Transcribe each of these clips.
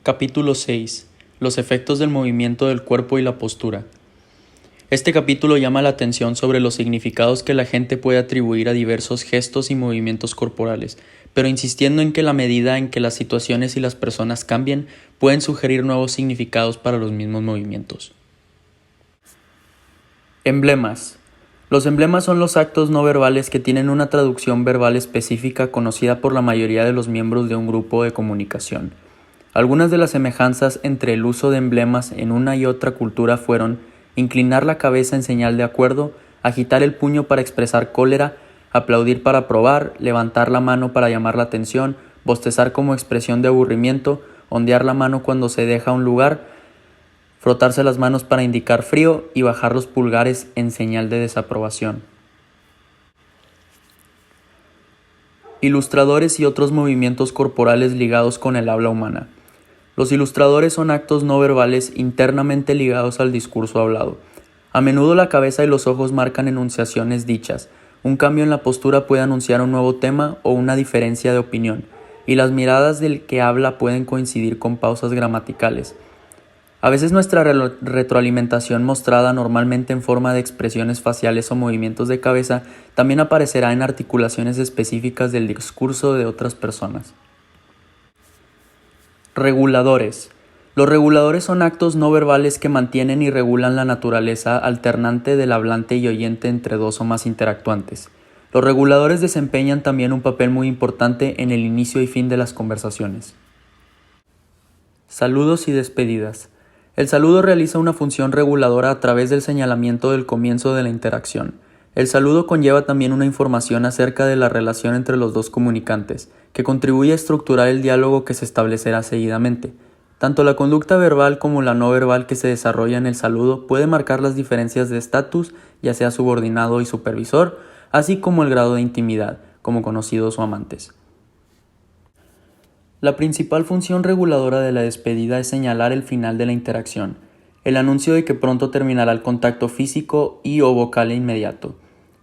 Capítulo 6. Los efectos del movimiento del cuerpo y la postura. Este capítulo llama la atención sobre los significados que la gente puede atribuir a diversos gestos y movimientos corporales, pero insistiendo en que la medida en que las situaciones y las personas cambien, pueden sugerir nuevos significados para los mismos movimientos. Emblemas. Los emblemas son los actos no verbales que tienen una traducción verbal específica conocida por la mayoría de los miembros de un grupo de comunicación. Algunas de las semejanzas entre el uso de emblemas en una y otra cultura fueron inclinar la cabeza en señal de acuerdo, agitar el puño para expresar cólera, aplaudir para aprobar, levantar la mano para llamar la atención, bostezar como expresión de aburrimiento, ondear la mano cuando se deja un lugar, frotarse las manos para indicar frío y bajar los pulgares en señal de desaprobación. Ilustradores y otros movimientos corporales ligados con el habla humana. Los ilustradores son actos no verbales internamente ligados al discurso hablado. A menudo la cabeza y los ojos marcan enunciaciones dichas. Un cambio en la postura puede anunciar un nuevo tema o una diferencia de opinión, y las miradas del que habla pueden coincidir con pausas gramaticales. A veces nuestra retroalimentación mostrada normalmente en forma de expresiones faciales o movimientos de cabeza también aparecerá en articulaciones específicas del discurso de otras personas. Reguladores. Los reguladores son actos no verbales que mantienen y regulan la naturaleza alternante del hablante y oyente entre dos o más interactuantes. Los reguladores desempeñan también un papel muy importante en el inicio y fin de las conversaciones. Saludos y despedidas. El saludo realiza una función reguladora a través del señalamiento del comienzo de la interacción. El saludo conlleva también una información acerca de la relación entre los dos comunicantes, que contribuye a estructurar el diálogo que se establecerá seguidamente. Tanto la conducta verbal como la no verbal que se desarrolla en el saludo puede marcar las diferencias de estatus, ya sea subordinado y supervisor, así como el grado de intimidad, como conocidos o amantes. La principal función reguladora de la despedida es señalar el final de la interacción, el anuncio de que pronto terminará el contacto físico y o vocal inmediato.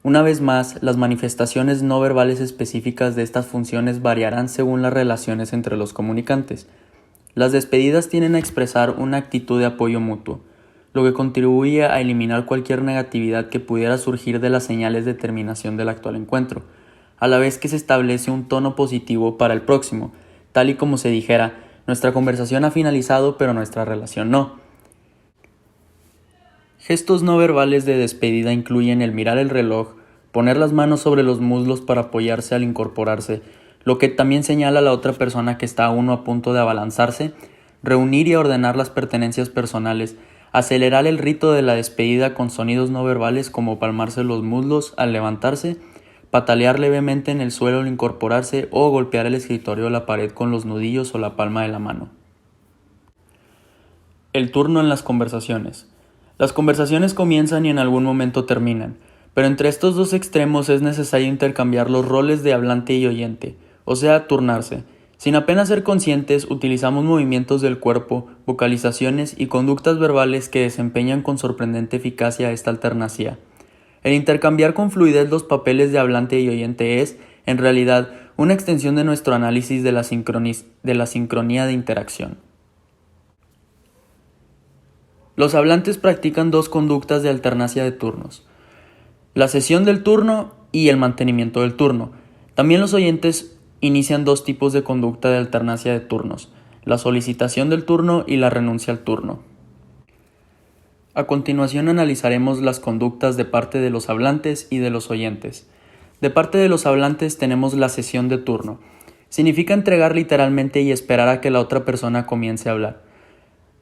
Una vez más, las manifestaciones no verbales específicas de estas funciones variarán según las relaciones entre los comunicantes. Las despedidas tienden a expresar una actitud de apoyo mutuo, lo que contribuye a eliminar cualquier negatividad que pudiera surgir de las señales de terminación del actual encuentro, a la vez que se establece un tono positivo para el próximo, tal y como se dijera, nuestra conversación ha finalizado pero nuestra relación no. Gestos no verbales de despedida incluyen el mirar el reloj, poner las manos sobre los muslos para apoyarse al incorporarse, lo que también señala a la otra persona que está uno a punto de abalanzarse, reunir y ordenar las pertenencias personales, acelerar el rito de la despedida con sonidos no verbales como palmarse los muslos al levantarse, patalear levemente en el suelo al incorporarse o golpear el escritorio o la pared con los nudillos o la palma de la mano. El turno en las conversaciones. Las conversaciones comienzan y en algún momento terminan, pero entre estos dos extremos es necesario intercambiar los roles de hablante y oyente, o sea, turnarse. Sin apenas ser conscientes, utilizamos movimientos del cuerpo, vocalizaciones y conductas verbales que desempeñan con sorprendente eficacia esta alternancia. El intercambiar con fluidez los papeles de hablante y oyente es, en realidad, una extensión de nuestro análisis de la sincronía de interacción. Los hablantes practican dos conductas de alternancia de turnos: la cesión del turno y el mantenimiento del turno. También los oyentes inician dos tipos de conducta de alternancia de turnos: la solicitación del turno y la renuncia al turno. A continuación analizaremos las conductas de parte de los hablantes y de los oyentes. De parte de los hablantes tenemos la cesión de turno. Significa entregar literalmente y esperar a que la otra persona comience a hablar.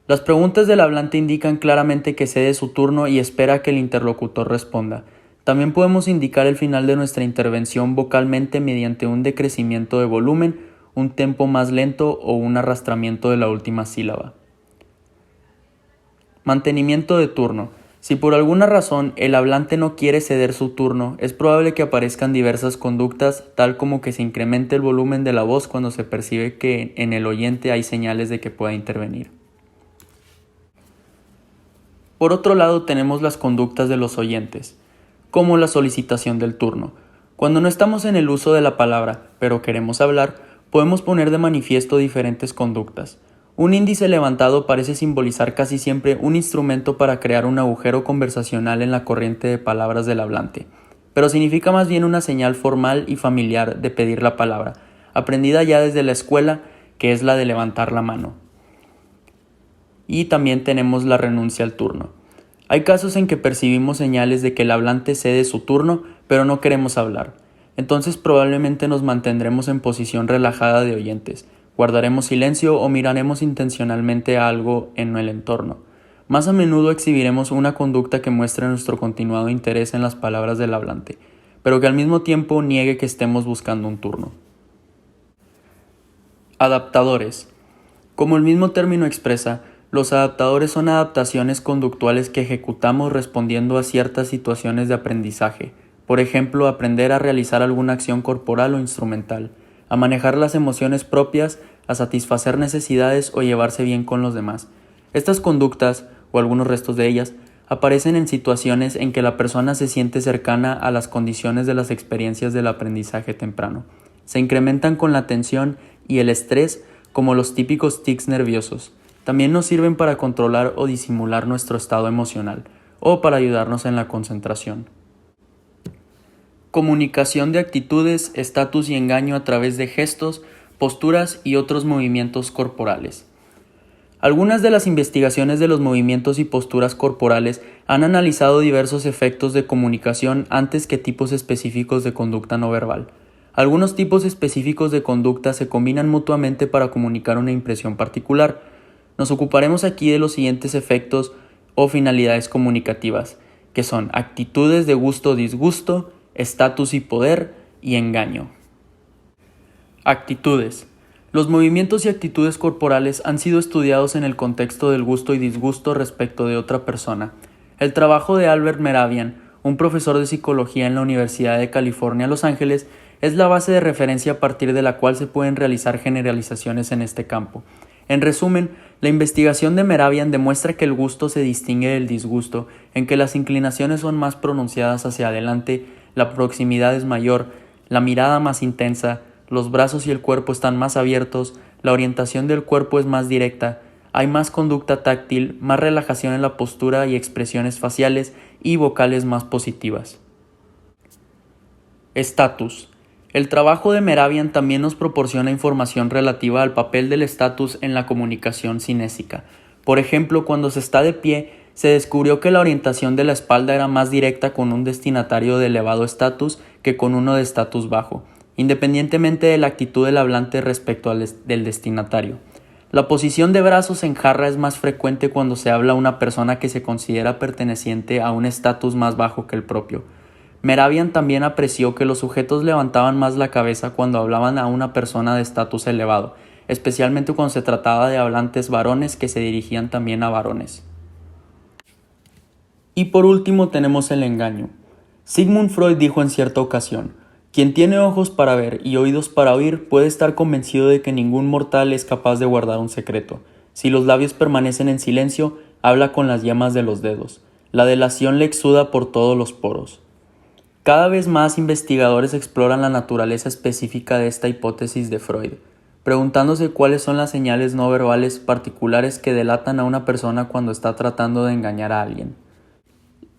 Las preguntas del hablante indican claramente que cede su turno y espera que el interlocutor responda. También podemos indicar el final de nuestra intervención vocalmente mediante un decrecimiento de volumen, un tempo más lento o un arrastramiento de la última sílaba. Mantenimiento de turno. Si por alguna razón el hablante no quiere ceder su turno, es probable que aparezcan diversas conductas, tal como que se incremente el volumen de la voz cuando se percibe que en el oyente hay señales de que pueda intervenir. Por otro lado, tenemos las conductas de los oyentes, como la solicitación del turno. Cuando no estamos en el uso de la palabra, pero queremos hablar, podemos poner de manifiesto diferentes conductas. Un índice levantado parece simbolizar casi siempre un instrumento para crear un agujero conversacional en la corriente de palabras del hablante, pero significa más bien una señal formal y familiar de pedir la palabra, aprendida ya desde la escuela, que es la de levantar la mano. Y también tenemos la renuncia al turno. Hay casos en que percibimos señales de que el hablante cede su turno, pero no queremos hablar. Entonces probablemente nos mantendremos en posición relajada de oyentes, guardaremos silencio o miraremos intencionalmente a algo en el entorno. Más a menudo exhibiremos una conducta que muestre nuestro continuado interés en las palabras del hablante, pero que al mismo tiempo niegue que estemos buscando un turno. Adaptadores. Como el mismo término expresa, los adaptadores son adaptaciones conductuales que ejecutamos respondiendo a ciertas situaciones de aprendizaje. Por ejemplo, aprender a realizar alguna acción corporal o instrumental, a manejar las emociones propias, a satisfacer necesidades o llevarse bien con los demás. Estas conductas, o algunos restos de ellas, aparecen en situaciones en que la persona se siente cercana a las condiciones de las experiencias del aprendizaje temprano. Se incrementan con la tensión y el estrés, como los típicos tics nerviosos. También nos sirven para controlar o disimular nuestro estado emocional, o para ayudarnos en la concentración. Comunicación de actitudes, estatus y engaño a través de gestos, posturas y otros movimientos corporales. Algunas de las investigaciones de los movimientos y posturas corporales han analizado diversos efectos de comunicación antes que tipos específicos de conducta no verbal. Algunos tipos específicos de conducta se combinan mutuamente para comunicar una impresión particular. Nos ocuparemos aquí de los siguientes efectos o finalidades comunicativas, que son actitudes de gusto o disgusto, estatus y poder, y engaño. Actitudes. Los movimientos y actitudes corporales han sido estudiados en el contexto del gusto y disgusto respecto de otra persona. El trabajo de Albert Mehrabian, un profesor de psicología en la Universidad de California, Los Ángeles, es la base de referencia a partir de la cual se pueden realizar generalizaciones en este campo. En resumen, la investigación de Mehrabian demuestra que el gusto se distingue del disgusto, en que las inclinaciones son más pronunciadas hacia adelante, la proximidad es mayor, la mirada más intensa, los brazos y el cuerpo están más abiertos, la orientación del cuerpo es más directa, hay más conducta táctil, más relajación en la postura y expresiones faciales y vocales más positivas. Estatus. El trabajo de Mehrabian también nos proporciona información relativa al papel del estatus en la comunicación cinésica. Por ejemplo, cuando se está de pie, se descubrió que la orientación de la espalda era más directa con un destinatario de elevado estatus que con uno de estatus bajo, independientemente de la actitud del hablante respecto del destinatario. La posición de brazos en jarra es más frecuente cuando se habla a una persona que se considera perteneciente a un estatus más bajo que el propio. Mehrabian también apreció que los sujetos levantaban más la cabeza cuando hablaban a una persona de estatus elevado, especialmente cuando se trataba de hablantes varones que se dirigían también a varones. Y por último tenemos el engaño. Sigmund Freud dijo en cierta ocasión: quien tiene ojos para ver y oídos para oír puede estar convencido de que ningún mortal es capaz de guardar un secreto. Si los labios permanecen en silencio, habla con las yemas de los dedos. La delación le exuda por todos los poros. Cada vez más investigadores exploran la naturaleza específica de esta hipótesis de Freud, preguntándose cuáles son las señales no verbales particulares que delatan a una persona cuando está tratando de engañar a alguien.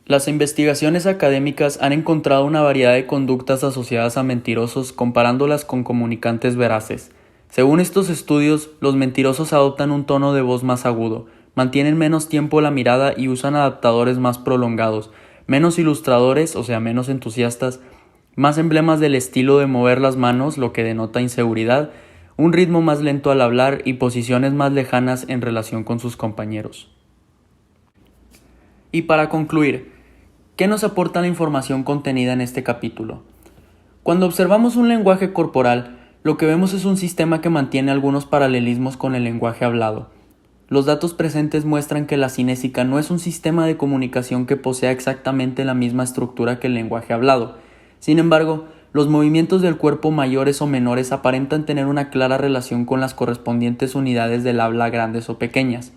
Las investigaciones académicas han encontrado una variedad de conductas asociadas a mentirosos comparándolas con comunicantes veraces. Según estos estudios, los mentirosos adoptan un tono de voz más agudo, mantienen menos tiempo la mirada y usan adaptadores más prolongados, menos ilustradores, o sea, menos entusiastas, más emblemas del estilo de mover las manos, lo que denota inseguridad, un ritmo más lento al hablar y posiciones más lejanas en relación con sus compañeros. Y para concluir, ¿qué nos aporta la información contenida en este capítulo? Cuando observamos un lenguaje corporal, lo que vemos es un sistema que mantiene algunos paralelismos con el lenguaje hablado. Los datos presentes muestran que la cinésica no es un sistema de comunicación que posea exactamente la misma estructura que el lenguaje hablado. Sin embargo, los movimientos del cuerpo mayores o menores aparentan tener una clara relación con las correspondientes unidades del habla grandes o pequeñas.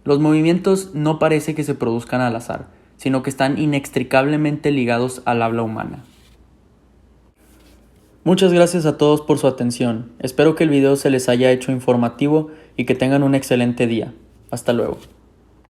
Los movimientos no parece que se produzcan al azar, sino que están inextricablemente ligados al habla humana. Muchas gracias a todos por su atención. Espero que el video se les haya hecho informativo y que tengan un excelente día. Hasta luego.